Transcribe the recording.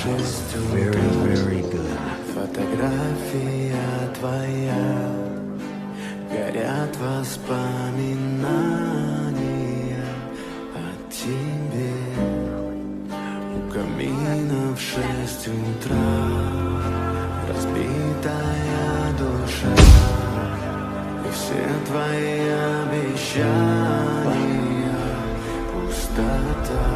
6 Very, утра. very good. Фотография твоя, горят воспоминания о тебе. У камина в 6 утра, разбитая душа, и все твои обещания пустота.